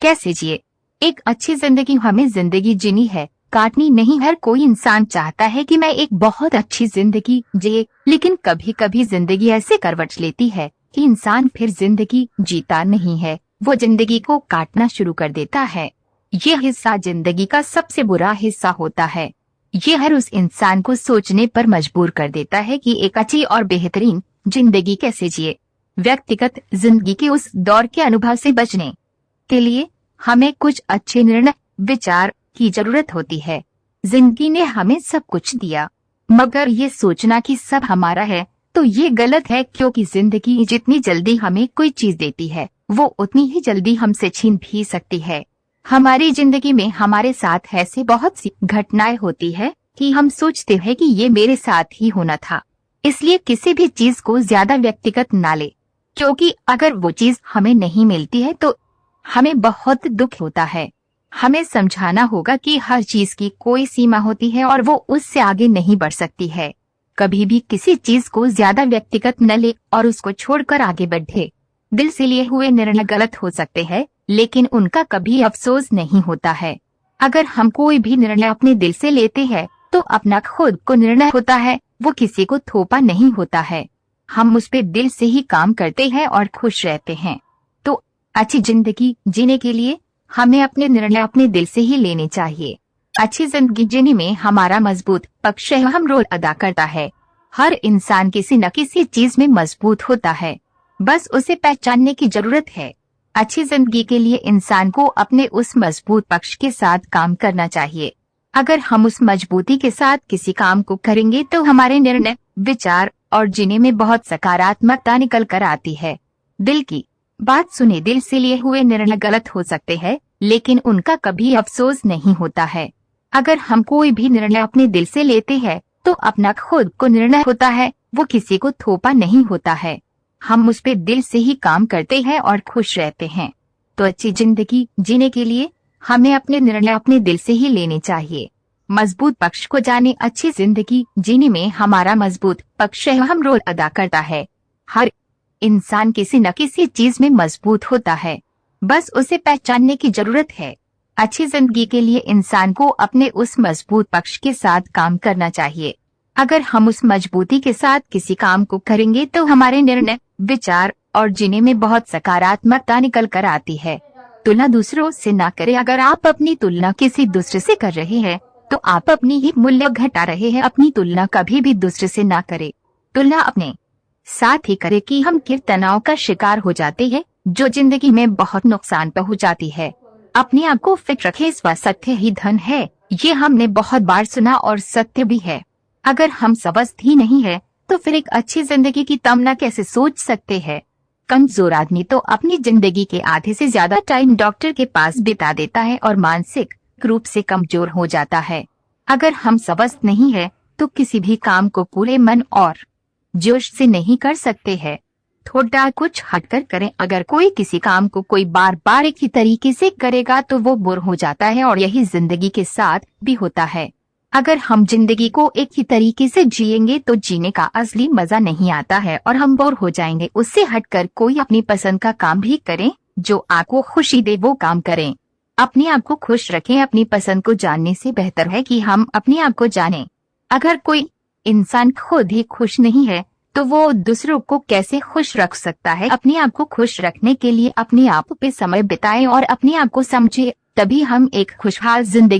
कैसे जिए। एक अच्छी जिंदगी हमें जिंदगी जीनी है, काटनी नहीं। हर कोई इंसान चाहता है कि मैं एक बहुत अच्छी जिंदगी जिए, लेकिन कभी कभी जिंदगी ऐसे करवट लेती है कि इंसान फिर जिंदगी जीता नहीं है, वो जिंदगी को काटना शुरू कर देता है। ये हिस्सा जिंदगी का सबसे बुरा हिस्सा होता है। ये हर उस इंसान को सोचने पर मजबूर कर देता है कि एक अच्छी और बेहतरीन जिंदगी कैसे जिए। व्यक्तिगत जिंदगी के उस दौर के अनुभव से बचने के लिए हमें कुछ अच्छे निर्णय विचार की जरूरत होती है। जिंदगी ने हमें सब कुछ दिया, मगर ये सोचना कि सब हमारा है तो ये गलत है, क्योंकि जिंदगी जितनी जल्दी हमें कोई चीज देती है वो उतनी ही जल्दी हमसे छीन भी सकती है। हमारी जिंदगी में हमारे साथ ऐसे बहुत सी घटनाएं होती है कि हम सोचते हैं कि ये मेरे साथ ही होना था। इसलिए किसी भी चीज को ज्यादा व्यक्तिगत ना ले, क्योंकि अगर वो चीज हमें नहीं मिलती है तो हमें बहुत दुख होता है। हमें समझाना होगा कि हर चीज की कोई सीमा होती है और वो उससे आगे नहीं बढ़ सकती है। कभी भी किसी चीज को ज्यादा व्यक्तिगत न ले और उसको छोड़कर आगे बढ़े। दिल से लिए हुए निर्णय गलत हो सकते हैं, लेकिन उनका कभी अफसोस नहीं होता है। अगर हम कोई भी निर्णय अपने दिल से लेते हैं तो अपना खुद को निर्णय होता है, वो किसी को थोपा नहीं होता है। हम उस पे दिल से ही काम करते हैं और खुश रहते हैं। तो अच्छी जिंदगी जीने के लिए हमें अपने निर्णय अपने दिल से ही लेने चाहिए। अच्छी जिंदगी जीने में हमारा मजबूत पक्ष अहम रोल अदा करता है। हर इंसान किसी न किसी चीज में मजबूत होता है, बस उसे पहचानने की जरूरत है। अच्छी जिंदगी के लिए इंसान को अपने उस मजबूत पक्ष के साथ काम करना चाहिए। अगर हम उस मजबूती के साथ किसी काम को करेंगे तो हमारे निर्णय विचार और जीने में बहुत सकारात्मकता निकल कर आती है। दिल की बात सुने, दिल से लिए हुए निर्णय गलत हो सकते हैं, लेकिन उनका कभी अफसोस नहीं होता है। अगर हम कोई भी निर्णय अपने दिल से लेते हैं तो अपना खुद को निर्णय होता है, वो किसी को थोपा नहीं होता है। हम उस पे दिल से ही काम करते हैं और खुश रहते हैं। तो अच्छी जिंदगी जीने के लिए हमें अपने निर्णय अपने दिल से ही लेने चाहिए। मजबूत पक्ष को जाने। अच्छी जिंदगी जीने में हमारा मजबूत पक्ष अहम रोल अदा करता है। हर इंसान किसी न किसी चीज में मजबूत होता है, बस उसे पहचानने की जरूरत है। अच्छी जिंदगी के लिए इंसान को अपने उस मजबूत पक्ष के साथ काम करना चाहिए। अगर हम उस मजबूती के साथ किसी काम को करेंगे तो हमारे निर्णय विचार और जीने में बहुत सकारात्मकता निकल कर आती है। तुलना दूसरों से ना करें। अगर आप अपनी तुलना किसी दूसरे से कर रहे हैं तो आप अपनी ही मूल्य घटा रहे हैं। अपनी तुलना कभी भी दूसरे से ना करें। तुलना अपने साथ ही करे कि हम किस तनाव का शिकार हो जाते हैं, जो जिंदगी में बहुत नुकसान पहुंचाती है। अपने आप को फिट रखें, स्वस्थ ही धन है। ये हमने बहुत बार सुना और सत्य भी है। अगर हम स्वस्थ ही नहीं है तो फिर एक अच्छी जिंदगी की तमन्ना कैसे सोच सकते हैं। कमजोर आदमी तो अपनी जिंदगी के आधे से ज्यादा टाइम डॉक्टर के पास बिता देता है और मानसिक रूप से कमजोर हो जाता है। अगर हम स्वस्थ नहीं है तो किसी भी काम को पूरे मन और जोश से नहीं कर सकते हैं। थोड़ा कुछ हटकर करें। अगर कोई किसी काम को कोई बार बार एक ही तरीके से करेगा तो वो बोर हो जाता है, और यही जिंदगी के साथ भी होता है। अगर हम जिंदगी को एक ही तरीके से जिएंगे तो जीने का असली मजा नहीं आता है और हम बोर हो जाएंगे। उससे हटकर कोई अपनी पसंद का काम भी करें, जो आपको खुशी दे वो काम करें। अपने आप को खुश रखें। अपनी पसंद को जानने से बेहतर है कि हम अपने आप को जानें। अगर कोई इंसान खुद ही खुश नहीं है तो वो दूसरों को कैसे खुश रख सकता है। अपने आप को खुश रखने के लिए अपने आप पे समय बिताएं और अपने आप को समझें, तभी हम एक खुशहाल जिंदगी